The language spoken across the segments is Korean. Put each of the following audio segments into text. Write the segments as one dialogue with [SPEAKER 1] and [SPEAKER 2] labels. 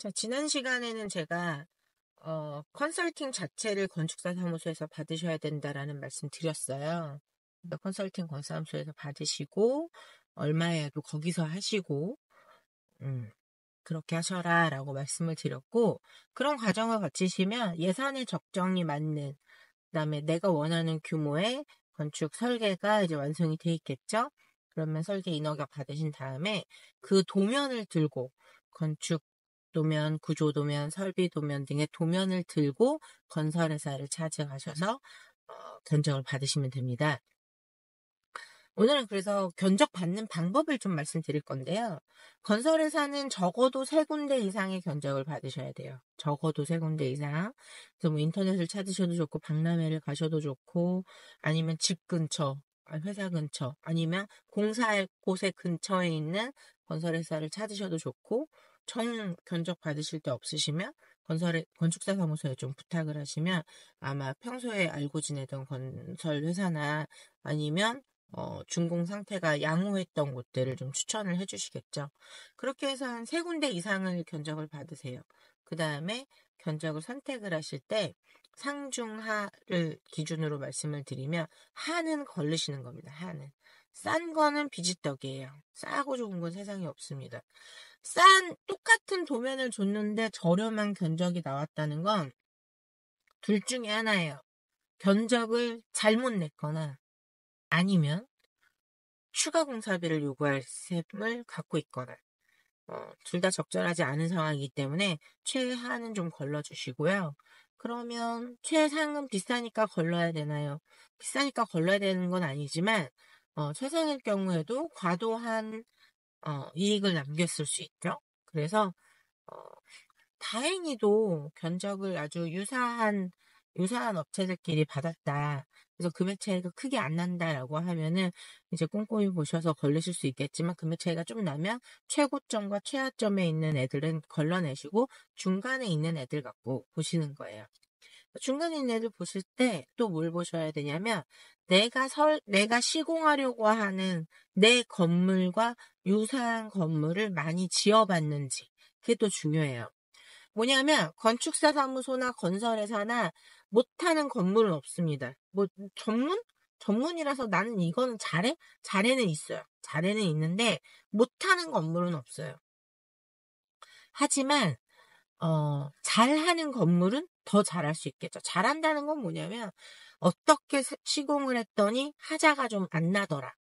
[SPEAKER 1] 자, 지난 시간에는 제가 컨설팅 자체를 건축사 사무소에서 받으셔야 된다라는 말씀 드렸어요. 그러니까 컨설팅 건사무소에서 받으시고 얼마에도 거기서 하시고 그렇게 하셔라라고 말씀을 드렸고, 그런 과정을 거치시면 예산의 적정이 맞는, 그다음에 내가 원하는 규모의 건축 설계가 이제 완성이 돼 있겠죠. 그러면 설계 인허가 받으신 다음에 그 도면을 들고, 건축 도면, 구조 도면, 설비 도면 등의 도면을 들고 건설회사를 찾아가셔서 견적을 받으시면 됩니다. 오늘은 그래서 견적 받는 방법을 좀 말씀드릴 건데요. 건설회사는 적어도 3군데 이상의 견적을 받으셔야 돼요. 적어도 3군데 이상. 그래서 뭐 인터넷을 찾으셔도 좋고, 박람회를 가셔도 좋고, 아니면 집 근처, 회사 근처, 아니면 공사할 곳의 근처에 있는 건설회사를 찾으셔도 좋고, 정 견적 받으실 때 없으시면 건축사 사무소에 좀 부탁을 하시면 아마 평소에 알고 지내던 건설회사나 아니면 준공 상태가 양호했던 곳들을 좀 추천을 해주시겠죠. 그렇게 해서 한 3군데 이상을 견적을 받으세요. 그 다음에 견적을 선택을 하실 때 상중하를 기준으로 말씀을 드리면 하는 걸르시는 겁니다. 하는. 싼 거는 비지떡이에요. 싸고 좋은 건 세상에 없습니다. 똑같은 도면을 줬는데 저렴한 견적이 나왔다는 건 둘 중에 하나예요. 견적을 잘못 냈거나 아니면 추가 공사비를 요구할 셈을 갖고 있거나 둘 다 적절하지 않은 상황이기 때문에 최하는 좀 걸러주시고요. 그러면 최상은 비싸니까 걸러야 되나요? 비싸니까 걸러야 되는 건 아니지만 최상일 경우에도 과도한 이익을 남겼을 수 있죠. 그래서 어, 다행히도 견적을 아주 유사한 업체들끼리 받았다. 그래서 금액 차이가 크게 안 난다라고 하면은 이제 꼼꼼히 보셔서 걸리실 수 있겠지만, 금액 차이가 좀 나면 최고점과 최하점에 있는 애들은 걸러내시고 중간에 있는 애들 갖고 보시는 거예요. 중간에 있는 애들 보실 때 또 뭘 보셔야 되냐면, 내가 시공하려고 하는 내 건물과 유사한 건물을 많이 지어봤는지, 그게 또 중요해요. 뭐냐면 건축사 사무소나 건설회사나 못하는 건물은 없습니다. 뭐 전문이라서 나는 이거는 잘해? 잘해는 있어요. 잘해는 있는데 못하는 건물은 없어요. 하지만 잘하는 건물은 더 잘할 수 있겠죠. 잘한다는 건 뭐냐면 어떻게 시공을 했더니 하자가 좀 안 나더라.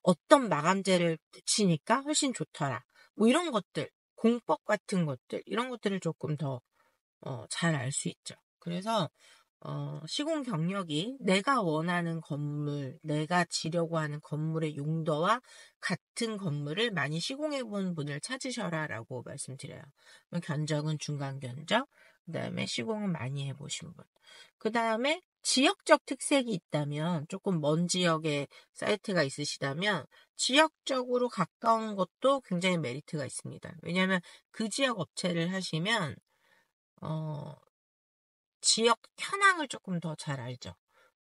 [SPEAKER 1] 어떤 마감재를 붙이니까 훨씬 좋더라. 뭐 이런 것들, 공법 같은 것들, 이런 것들을 조금 더 잘 알 수 있죠. 그래서 시공 경력이 내가 원하는 건물, 내가 지려고 하는 건물의 용도와 같은 건물을 많이 시공해 본 분을 찾으셔라라고 말씀드려요. 견적은 중간 견적, 그 다음에 시공은 많이 해보신 분. 그 다음에 지역적 특색이 있다면, 조금 먼 지역에 사이트가 있으시다면 지역적으로 가까운 것도 굉장히 메리트가 있습니다. 왜냐하면 그 지역 업체를 하시면 지역 현황을 조금 더 잘 알죠.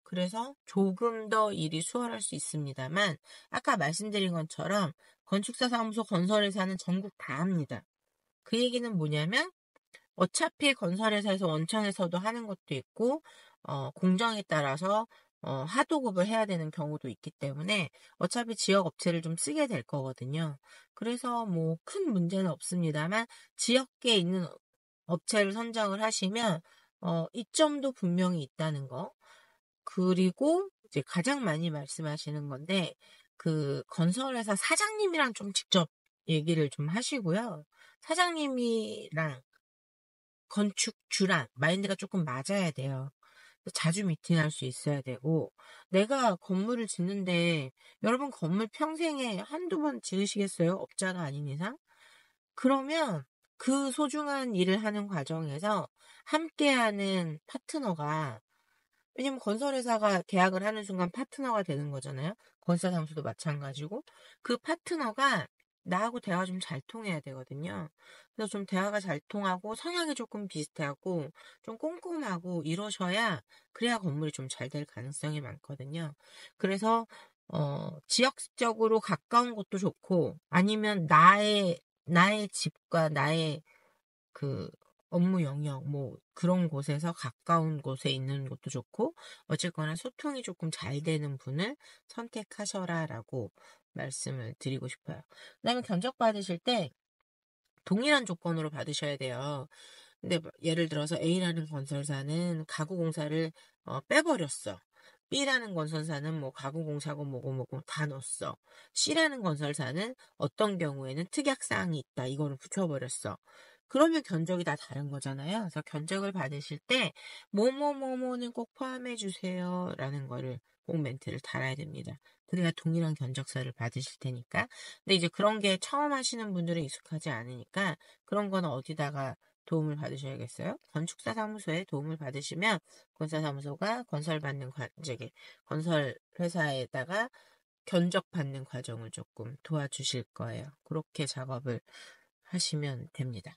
[SPEAKER 1] 그래서 조금 더 일이 수월할 수 있습니다만, 아까 말씀드린 것처럼 건축사 사무소 건설회사는 전국 다 합니다. 그 얘기는 뭐냐면 어차피 건설회사에서 원청에서도 하는 것도 있고 공정에 따라서 하도급을 해야 되는 경우도 있기 때문에 어차피 지역 업체를 좀 쓰게 될 거거든요. 그래서 뭐 큰 문제는 없습니다만 지역계에 있는 업체를 선정을 하시면 이점도 분명히 있다는 거. 그리고 이제 가장 많이 말씀하시는 건데, 그 건설회사 사장님이랑 좀 직접 얘기를 좀 하시고요. 사장님이랑 건축주랑 마인드가 조금 맞아야 돼요. 자주 미팅할 수 있어야 되고, 내가 건물을 짓는데 여러분 건물 평생에 한두 번 지으시겠어요? 업자가 아닌 이상? 그러면 그 소중한 일을 하는 과정에서 함께하는 파트너가, 왜냐면 건설회사가 계약을 하는 순간 파트너가 되는 거잖아요. 건설사무소도 마찬가지고, 그 파트너가 나하고 대화가 좀 잘 통해야 되거든요. 그래서 좀 대화가 잘 통하고 성향이 조금 비슷하고 좀 꼼꼼하고 이러셔야, 그래야 건물이 좀 잘 될 가능성이 많거든요. 그래서 지역적으로 가까운 것도 좋고, 아니면 나의 집과 나의 그 업무 영역 뭐 그런 곳에서 가까운 곳에 있는 것도 좋고 어쨌거나 소통이 조금 잘 되는 분을 선택하셔라라고 말씀을 드리고 싶어요. 그다음에 견적 받으실 때 동일한 조건으로 받으셔야 돼요. 근데 뭐 예를 들어서 A라는 건설사는 가구 공사를 빼버렸어. B라는 건설사는 뭐 가구 공사고 뭐고 뭐고 다 넣었어. C라는 건설사는 어떤 경우에는 특약사항이 있다. 이거를 붙여버렸어. 그러면 견적이 다 다른 거잖아요. 그래서 견적을 받으실 때 뭐뭐뭐뭐는 꼭 포함해 주세요. 라는 거를 꼭 멘트를 달아야 됩니다. 그래야 동일한 견적서를 받으실 테니까. 근데 이제 그런 게 처음 하시는 분들은 익숙하지 않으니까 그런 거는 어디다가 도움을 받으셔야겠어요? 건축사 사무소에 도움을 받으시면 건설사무소가 저기 건설 회사에다가 견적 받는 과정을 조금 도와주실 거예요. 그렇게 작업을 하시면 됩니다.